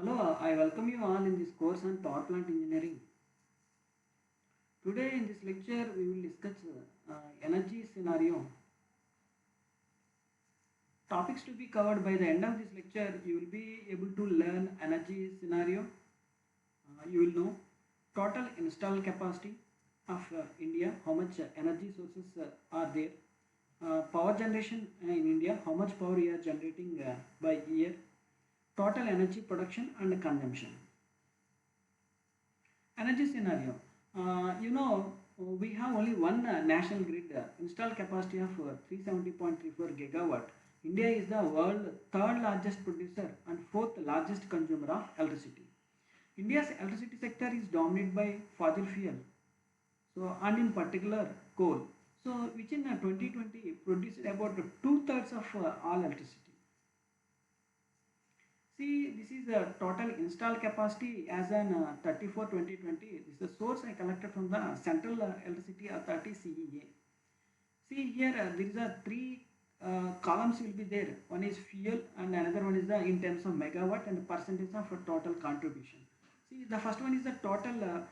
Hello, I welcome you all in this course on power plant engineering. Today in this lecture we will discuss energy scenario. Topics to be covered. By the end of this lecture you will be able to learn energy scenario. You will know total installed capacity of India, how much energy sources are there, power generation in India, how much power we are generating by year, total energy production and consumption. Energy scenario. We have only one national grid installed capacity of 370.34 gigawatt. India is the world third largest producer and fourth largest consumer of electricity. India's electricity sector is dominated by fossil fuel, so and in particular coal. So which in 2020 produced about two-thirds of all electricity. See, this is the total installed capacity as an 34-2020. This is the source I collected from the Central Electricity Authority CEA. See here, there is a three columns will be there. One is fuel and another one is the in terms of megawatt and percentage of total contribution. See, the first one is the total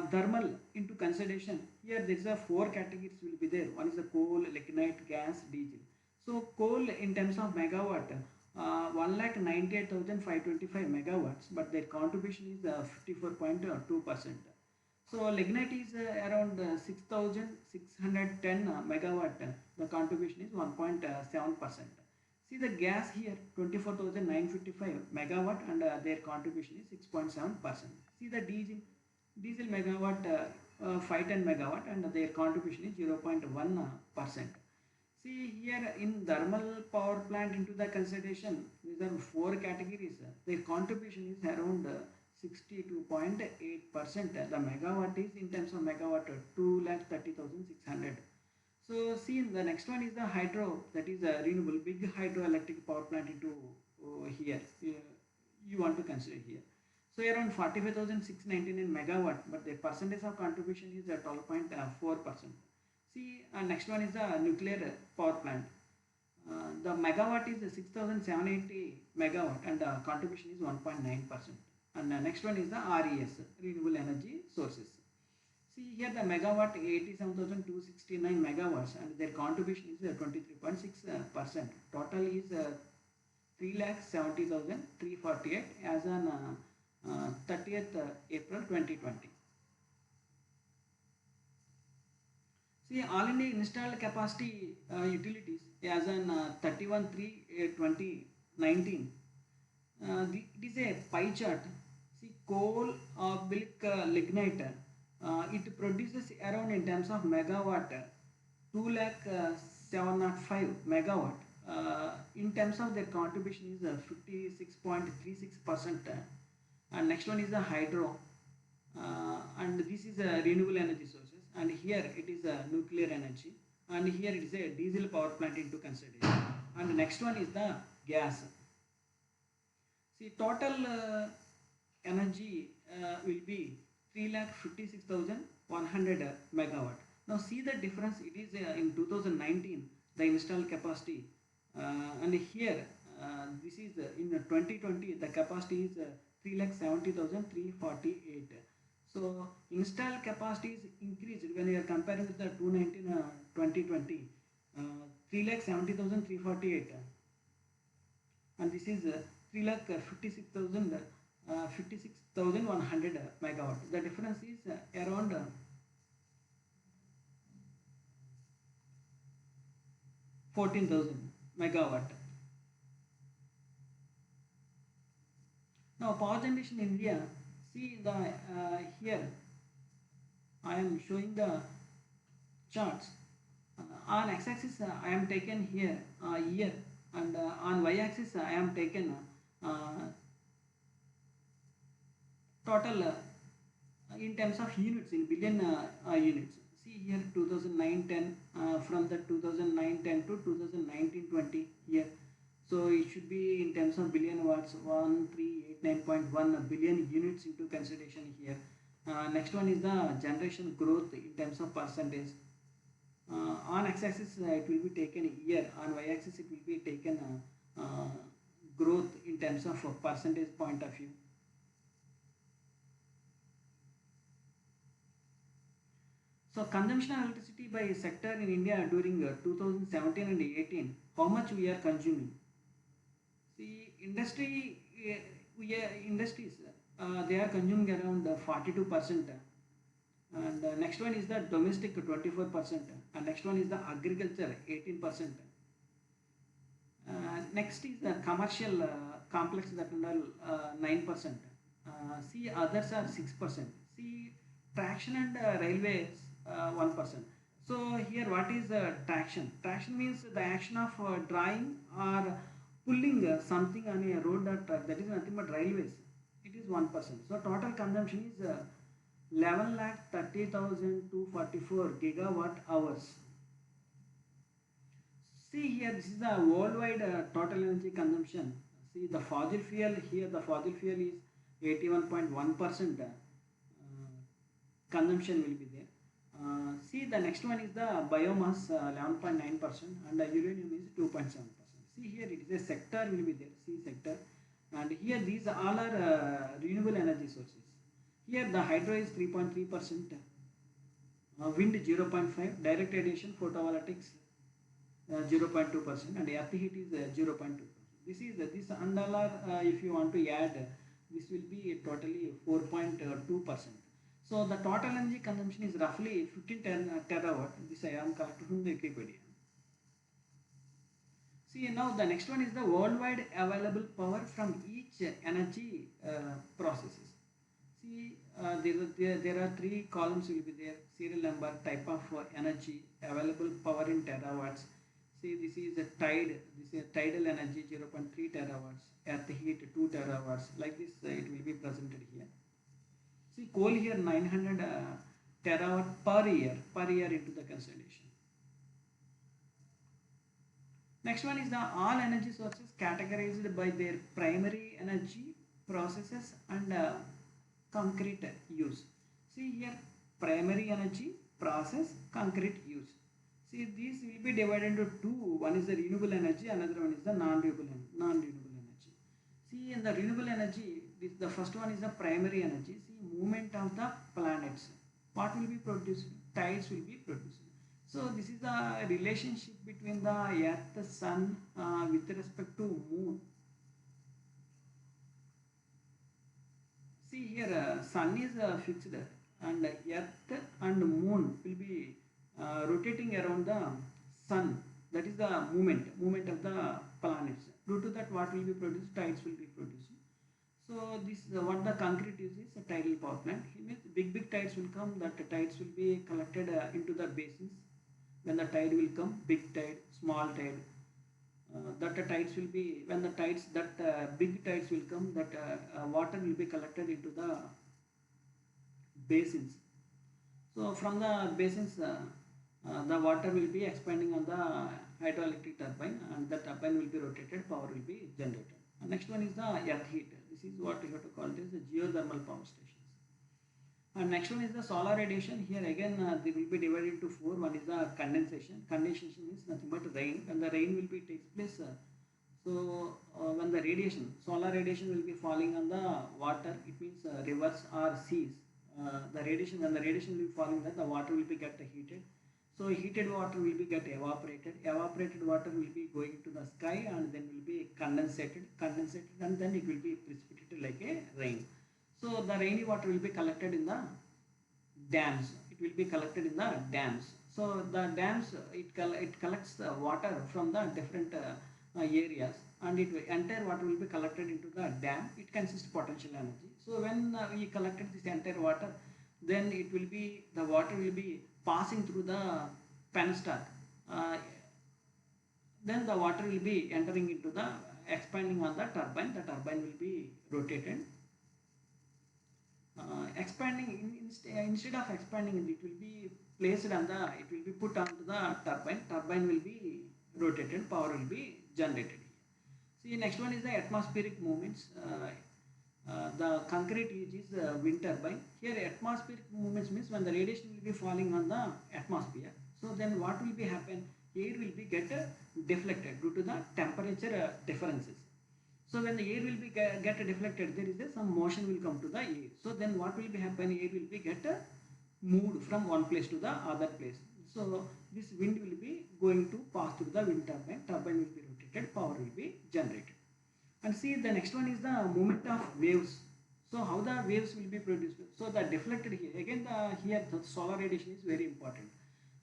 thermal into consideration. Here there is a four categories will be there. One is the coal, lignite, gas, diesel. So coal in terms of megawatt, 1,98,525 megawatts, but their contribution is 54.2%. So lignite is around 6,610 megawatt. The contribution is 1.7%. See the gas here 24,955 megawatt and their contribution is 6.7%. See the diesel megawatt 510 megawatt and their contribution is 0.1%. See here in thermal power plant into the consideration, these are four categories. Their contribution is around 62.8%. The megawatt is in terms of megawatt 2,30,600. So see the next one is the hydro, that is a renewable big hydroelectric power plant into here. You want to consider here. So around 45,699 megawatt, but the percentage of contribution is 12.4%. See, next one is the nuclear power plant. The megawatt is 6,780 megawatt and the contribution is 1.9%. And next one is the RES, renewable energy sources. See here the megawatt 87,269 megawatts and their contribution is 23.6%. Total is 3,70,348 as on 30th April 2020. See, all India installed capacity utilities as on 31/3/2019. It is a pie chart. See, coal, lignite, it produces around in terms of megawatt 2,705 megawatt. In terms of their contribution is 56.36%. And next one is the hydro, and this is a renewable energy sources. And here it is a nuclear energy, and here it is a diesel power plant into consideration. And the next one is the gas. See, total energy will be 3,56,100 megawatt. Now see the difference. It is in 2019 the installed capacity, and here this is in 2020 the capacity is 3,70,348. So installed capacity is increased when you are comparing with the 2020, 3,70,348, and this is 56,100 megawatt. The difference is around 14,000 megawatt. Now power generation in India. See the here I am showing the charts. On x-axis I am taken here year, and on y-axis I am taken total in terms of units in billion units. See here 2009-10, from the 2009-10 to 2019-20 here. So it should be in terms of billion watts, 1389.1 billion units into consideration here. Next one is the generation growth in terms of percentage. On x-axis it will be taken year, on y-axis it will be taken growth in terms of a percentage point of view. So consumption of electricity by sector in India during 2017 and 18, how much we are consuming? See, industries, they are consuming around 42%. And next one is the domestic 24%. And next one is the agriculture 18%. Next is the commercial complex that are 9%. See, others are 6%. See, traction and railways 1%. So here what is traction? Traction means the action of drawing or pulling something on a road or track, that is nothing but railways. It is 1%. So total consumption is 11,30,244 gigawatt hours. See here, this is the worldwide total energy consumption. See the fossil fuel here, the fossil fuel is 81.1% consumption will be there. See the next one is the biomass 11.9% and the uranium is 2.7%. See here it is a sector will be there, see sector, and here these all are renewable energy sources. Here the hydro is 3.3%, wind 0.5%, direct radiation photovoltaics 0.2%, and earth heat is 0.2%. This is this and all are, if you want to add, this will be totally 4.2%. So the total energy consumption is roughly 15 terawatt. This I am collected from the Wikipedia. See now the next one is the worldwide available power from each energy processes. See there are three columns will be there: serial number, type of energy, available power in terawatts. See this is a tide. This is a tidal energy 0.3 terawatts. Earth heat 2 terawatts. Like this it will be presented here. See coal here 900 terawatt per year into the consideration. Next one is the all energy sources categorized by their primary energy processes and concrete use. See here primary energy, process, concrete use. See these will be divided into two. One is the renewable energy, another one is the non-renewable energy. See in the renewable energy, the first one is the primary energy. See movement of the planets. What will be produced? Tides will be produced. So this is the relationship between the earth, sun with respect to moon. See here sun is fixed and earth and moon will be rotating around the sun. That is the movement of the planets. Due to that what will be produced? Tides will be produced. So this what the concrete is a tidal power plant. It means big tides will come, that tides will be collected into the basins. When the tide will come, big tide, small tide, that the tides will be, when the tides, that big tides will come, that water will be collected into the basins. So from the basins, the water will be expanding on the hydroelectric turbine, and the turbine will be rotated, power will be generated. And next one is the earth heat. This is what you have to call it as the geothermal power stations. And next one is the solar radiation. Here again they will be divided into four. One is the condensation. Condensation means nothing but rain, and the rain will be takes place. When the radiation, solar radiation will be falling on the water, it means rivers or seas. The radiation, when the radiation will be falling, then the water will be get heated. So heated water will be get evaporated. Evaporated water will be going to the sky and then will be condensated, and then it will be precipitated like a rain. So the rainy water will be collected in the dams. It will be collected in the dams. So the dams, it collects the water from the different areas, and entire water will be collected into the dam. It consists of potential energy. So when we collected this entire water, then it will be, the water will be passing through the penstock. Then the water will be entering into the, expanding on the turbine. The turbine will be rotated. Expanding instead of expanding, it will be placed on the, it will be put onto the turbine. Turbine will be rotated, power will be generated. See, next one is the atmospheric movements. The concrete use is wind turbine. Here atmospheric movements means when the radiation will be falling on the atmosphere. So then what will be happen? Air will be get deflected due to the temperature differences. So when the air will be get deflected, there is some motion will come to the air. So then what will be happen? Air will be get moved from one place to the other place. So this wind will be going to pass through the wind turbine. Turbine will be rotated, power will be generated. And see, the next one is the movement of waves. So how the waves will be produced? So the deflected here again, here the solar radiation is very important.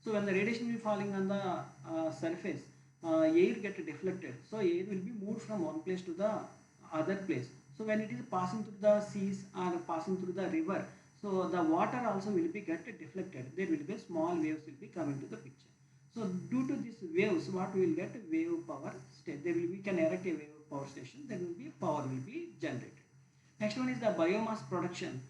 So when the radiation will be falling on the surface, air get deflected. So air will be moved from one place to the other place. So when it is passing through the seas or passing through the river, so the water also will be get deflected. There will be small waves will be coming to the picture. So due to these waves, what we will get? Wave power state. There will be, we can erect a wave power station. There will be power will be generated. Next one is the biomass production.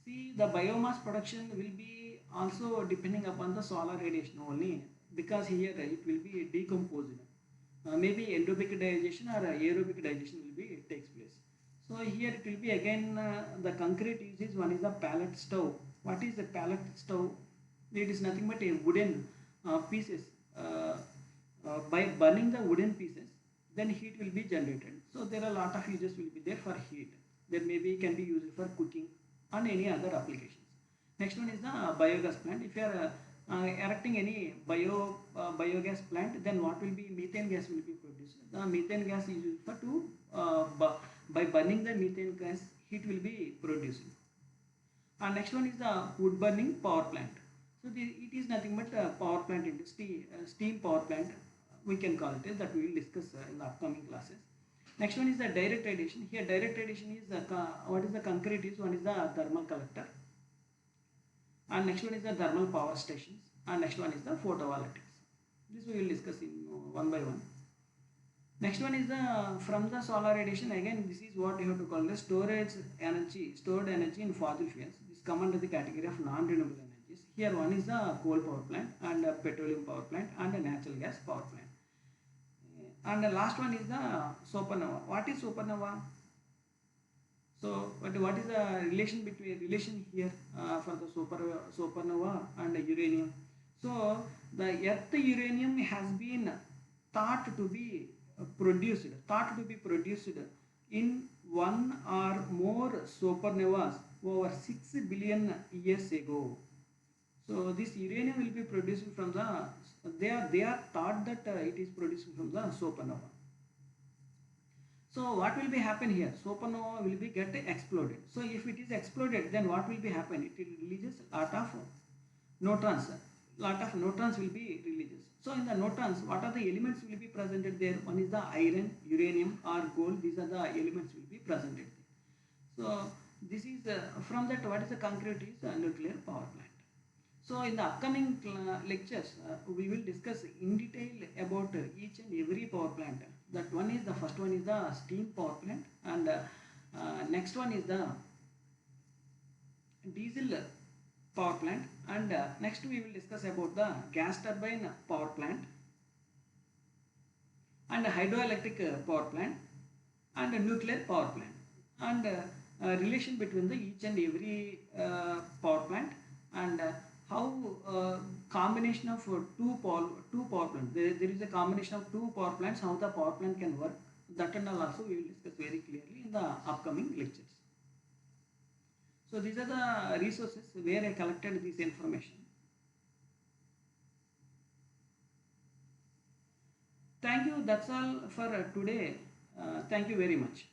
See, the biomass production will be also depending upon the solar radiation only, because here it will be decomposed. Maybe endobic digestion or aerobic digestion will be takes place. So here it will be again the concrete uses. One is the pellet stove. What is the pellet stove? It is nothing but a wooden pieces. By burning the wooden pieces, then heat will be generated. So there are a lot of uses will be there for heat. There maybe can be used for cooking and any other applications. Next one is the biogas plant. If you are erecting any biogas plant, then what will be? Methane gas will be produced. The methane gas is used for to by burning the methane gas, heat will be produced. And next one is the wood burning power plant. So it is nothing but power plant industry, steam power plant. We can call it that we will discuss in the upcoming classes. Next one is the direct radiation. Here direct radiation is what is the concrete is, one is the thermal collector, and next one is the thermal power stations, and next one is the photovoltaics. This we will discuss in one by one. Next one is the from the solar radiation. Again, this is what you have to call the stored energy in fossil fuels. This come under the category of non-renewable energies. Here one is the coal power plant and petroleum power plant and a natural gas power plant. And the last one is the supernova. What is supernova? So what is the relation here for the supernova and the uranium? So the earth uranium has been thought to be produced in one or more supernovas over 6 billion years ago. So this uranium will be produced from the, they are thought that it is produced from the supernova. So what will be happen here? Supernova will be get exploded. So if it is exploded, then what will be happen? It releases lot of neutrons. Lot of neutrons will be released. So in the neutrons, what are the elements will be presented there? One is the iron, uranium or gold. These are the elements will be presented there. So this is from that, what is the concrete is a nuclear power plant. So in the upcoming lectures, we will discuss in detail about each and every power plant. That one is the first one is the steam power plant, and next one is the diesel power plant, and next we will discuss about the gas turbine power plant and hydroelectric power plant and nuclear power plant, and relation between the each and every power plant, and how combination of two power plants. There is a combination of two power plants. How the power plant can work. That and all also we will discuss very clearly in the upcoming lectures. So these are the resources where I collected this information. Thank you. That's all for today. Thank you very much.